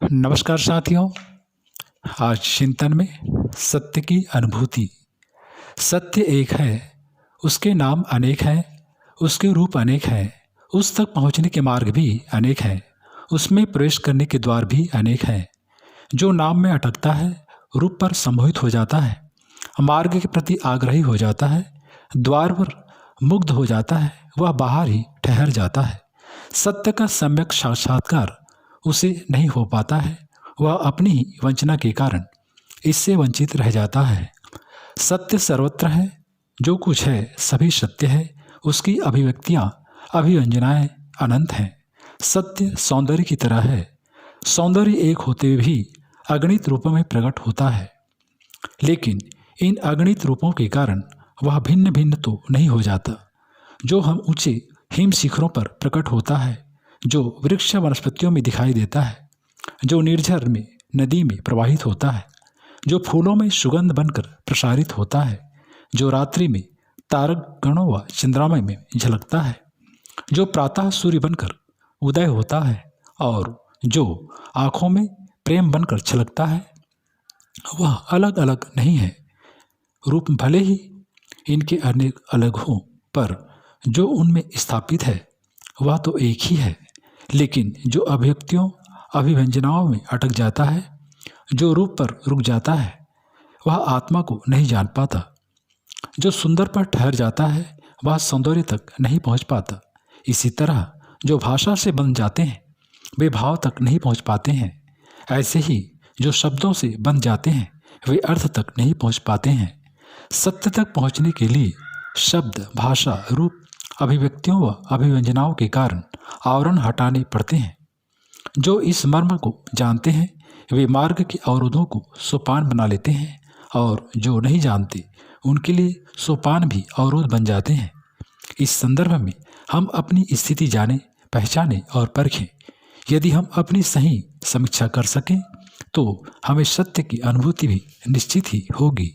नमस्कार साथियों। आज चिंतन में सत्य की अनुभूति। सत्य एक है, उसके नाम अनेक हैं, उसके रूप अनेक हैं, उस तक पहुंचने के मार्ग भी अनेक हैं, उसमें प्रवेश करने के द्वार भी अनेक हैं। जो नाम में अटकता है रूप पर सम्मोहित हो जाता है, मार्ग के प्रति आग्रही हो जाता है, द्वार पर मुग्ध हो जाता है, वह बाहर ही ठहर जाता है। सत्य का सम्यक साक्षात्कार उसे नहीं हो पाता है, वह अपनी ही वंचना के कारण इससे वंचित रह जाता है। सत्य सर्वत्र है, जो कुछ है सभी सत्य है, उसकी अभिव्यक्तियाँ अभिव्यंजनाएँ अनंत हैं। सत्य सौंदर्य की तरह है, सौंदर्य एक होते हुए भी अगणित रूपों में प्रकट होता है, लेकिन इन अगणित रूपों के कारण वह भिन्न भिन्न तो नहीं हो जाता। जो हम ऊंचे हिम शिखरों पर प्रकट होता है, जो वृक्ष वनस्पतियों में दिखाई देता है, जो निर्झर में नदी में प्रवाहित होता है, जो फूलों में सुगंध बनकर प्रसारित होता है, जो रात्रि में तारक गणों व चंद्रमा में झलकता है, जो प्रातः सूर्य बनकर उदय होता है और जो आँखों में प्रेम बनकर छलकता है, वह अलग अलग नहीं है। रूप भले ही इनके अनेक अलग हों, पर जो उनमें स्थापित है वह तो एक ही है। लेकिन जो अभिव्यक्तियों अभिव्यंजनाओं में अटक जाता है, जो रूप पर रुक जाता है, वह आत्मा को नहीं जान पाता। जो सुंदर पर ठहर जाता है वह सौंदर्य तक नहीं पहुंच पाता। इसी तरह जो भाषा से बन जाते हैं वे भाव तक नहीं पहुंच पाते हैं। ऐसे ही जो शब्दों से बन जाते हैं वे अर्थ तक नहीं पहुंच पाते हैं। सत्य तक पहुंचने के लिए शब्द, भाषा, रूप, अभिव्यक्तियों व अभिव्यंजनाओं के कारण आवरण हटाने पड़ते हैं। जो इस मर्म को जानते हैं वे मार्ग के अवरोधों को सोपान बना लेते हैं, और जो नहीं जानते उनके लिए सोपान भी अवरोध बन जाते हैं। इस संदर्भ में हम अपनी स्थिति जाने, पहचाने और परखें। यदि हम अपनी सही समीक्षा कर सकें तो हमें सत्य की अनुभूति भी निश्चित ही होगी।